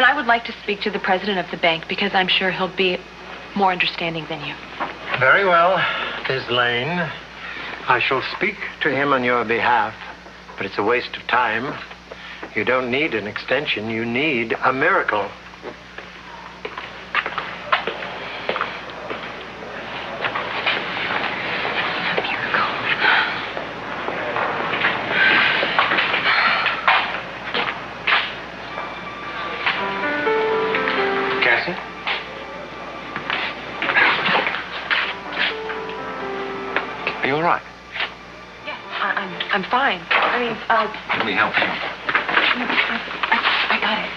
Then I would like to speak to the president of the bank because I'm sure he'll be more understanding than you. Very well, Miss Lane. I shall speak to him on your behalf, but it's a waste of time. You don't need an extension. You need a miracle. Are you all right? Yes, I'm fine. I mean, Let me help you. I got it.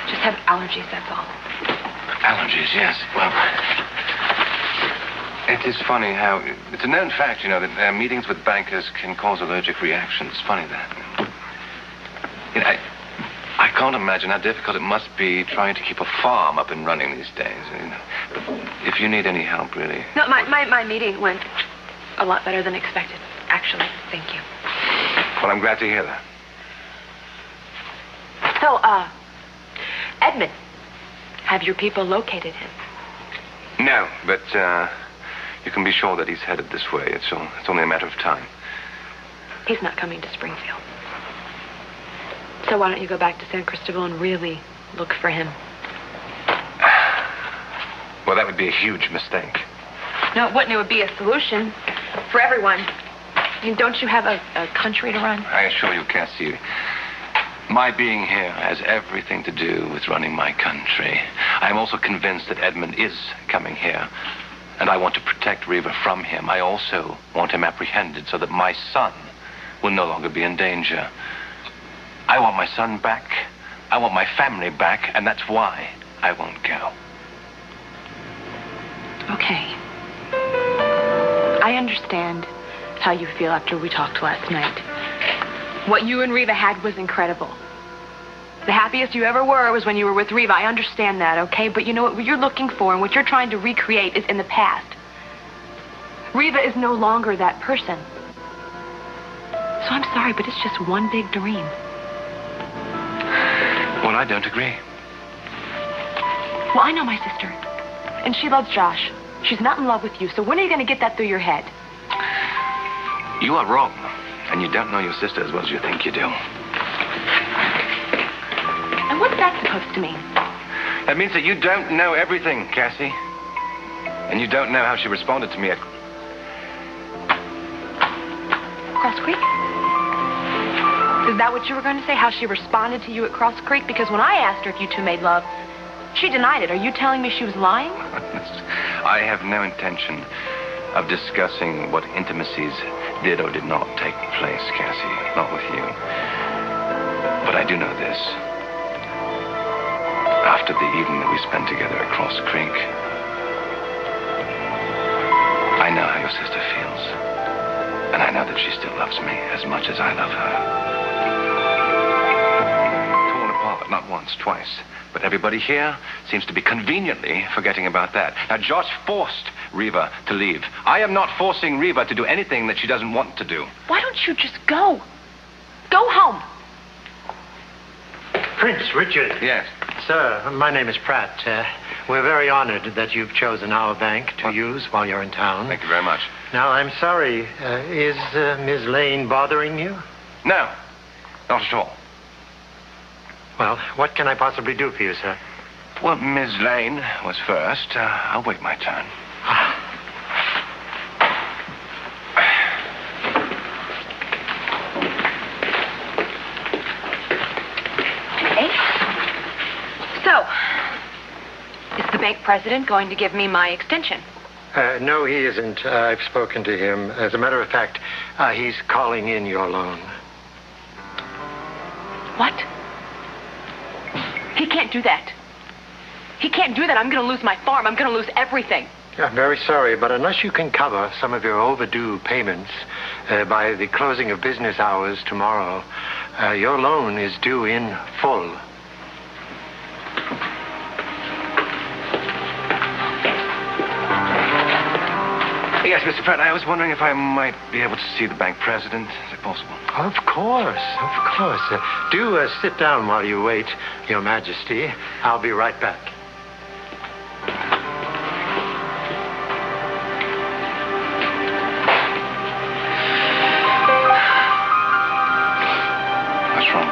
Just have allergies, that's all. Allergies, yes. Well, it is funny how... It's a known fact, you know, that meetings with bankers can cause allergic reactions. It's funny that... You know, I can't imagine how difficult it must be trying to keep a farm up and running these days. You know. But if you need any help, really... No, my meeting went a lot better than expected, actually. Thank you. Well, I'm glad to hear that. So, Edmund, have your people located him? No, but you can be sure that he's headed this way. It's only a matter of time. He's not coming to Springfield. So why don't you go back to San Cristobal and really look for him? Well, that would be a huge mistake. No, it wouldn't. It would be a solution for everyone. I mean, don't you have a country to run? I assure you, Cassie, my being here has everything to do with running my country. I am also convinced that Edmund is coming here, and I want to protect Riva from him. I also want him apprehended so that my son will no longer be in danger. I want my son back. I want my family back, and that's why I won't go. Okay. I understand how you feel after we talked last night. What you and Riva had was incredible. The happiest you ever were was when you were with Riva. I understand that, okay? But you know what you're looking for and what you're trying to recreate is in the past. Riva is no longer that person. So I'm sorry, but it's just one big dream. Well, I don't agree. Well, I know my sister, and she loves Josh. She's not in love with you, so when are you going to get that through your head? You are wrong, and you don't know your sister as well as you think you do. And what's that supposed to mean? That means that you don't know everything, Cassie. And you don't know how she responded to me at... Cross Creek? Is that what you were going to say? How she responded to you at Cross Creek? Because when I asked her if you two made love, she denied it. Are you telling me she was lying? I have no intention of discussing what intimacies did or did not take place, Cassie. Not with you. But I do know this. After the evening that we spent together at Cross Creek, I know how your sister feels. And I know that she still loves me as much as I love her. Torn apart, not once, twice. But everybody here seems to be conveniently forgetting about that. Now, Josh forced Riva to leave. I am not forcing Riva to do anything that she doesn't want to do. Why don't you just go? Go home. Prince Richard. Yes. Sir, my name is Pratt. We're very honored that you've chosen our bank to use while you're in town. Thank you very much. Now, I'm sorry. Is Ms. Lane bothering you? No, not at all. Well, what can I possibly do for you, sir? Well, Ms. Lane was first. I'll wait my turn. Okay. So, is the bank president going to give me my extension? No, he isn't. I've spoken to him. As a matter of fact, he's calling in your loan. What? He can't do that. He can't do that. I'm going to lose my farm. I'm going to lose everything. I'm very sorry, but unless you can cover some of your overdue payments by the closing of business hours tomorrow, your loan is due in full. Yes, Mr. Pratt, I was wondering if I might be able to see the bank president. Is it possible? Of course, of course. Do sit down while you wait, Your Majesty. I'll be right back. What's wrong?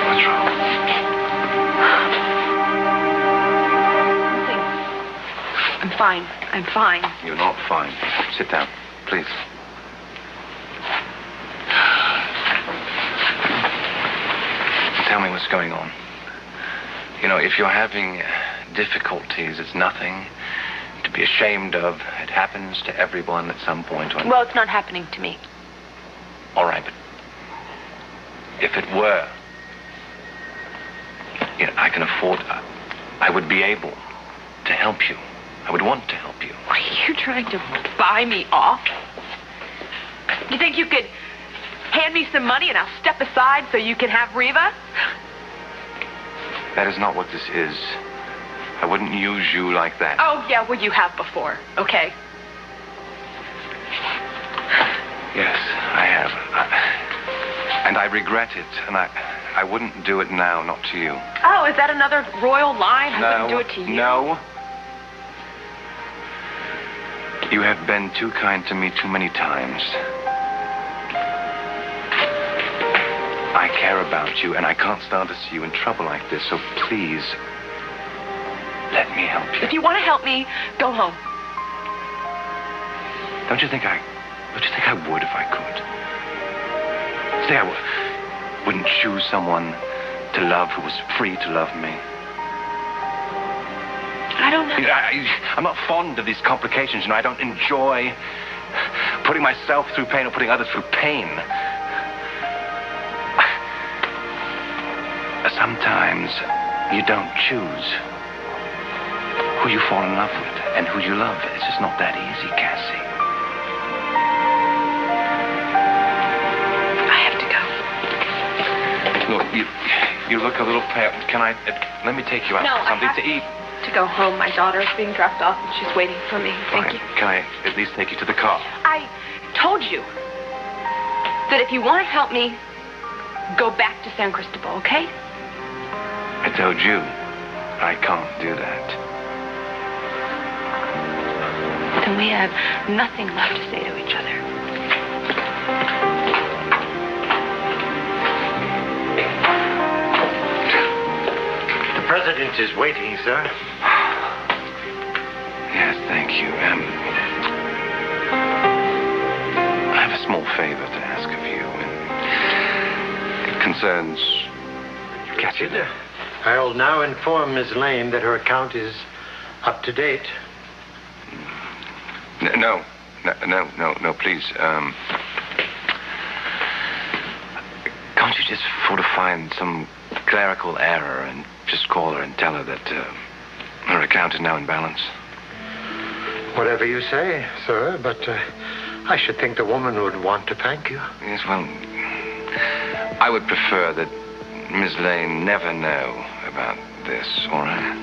What's wrong? I'm fine. I'm fine. You're not fine. Sit down, please. Tell me what's going on. You know, if you're having difficulties, it's nothing to be ashamed of. It happens to everyone at some point. Well, it's not happening to me. All right, but if it were, you know, I can afford, I would be able to help you. I would want to help you. Are you trying to buy me off? You think you could hand me some money and I'll step aside so you can have Reva? That is not what this is. I wouldn't use you like that. Oh, yeah, well, you have before. Okay. Yes, I have. And I regret it, and I wouldn't do it now, not to you. Oh, is that another royal line? I wouldn't do it to you. No. You have been too kind to me too many times. I care about you, and I can't stand to see you in trouble like this, so please, let me help you. If you want to help me, go home. Don't you think I would if I could? Say I wouldn't choose someone to love who was free to love me. I don't know. I'm not fond of these complications, you know. I don't enjoy putting myself through pain or putting others through pain. Sometimes you don't choose who you fall in love with and who you love. It's just not that easy, Cassie. I have to go. Look, you look a little pale. Can I, let me take you out for something to eat? To go home. My daughter's being dropped off and she's waiting for me. Thank you. Can I at least take you to the car? I told you that if you want to help me, go back to San Cristobal, okay? I told you I can't do that. Then we have nothing left to say to each other. The president is waiting, sir. Yes, thank you. I have a small favor to ask of you, and it concerns Cassie. I'll now inform Miss Lane that her account is up to date. No, please. Can't you just sort of find some clerical error and just call her and tell her that her account is now in balance? Whatever you say, sir, but I should think the woman would want to thank you. Yes, well, I would prefer that Miss Lane never know about this, all right?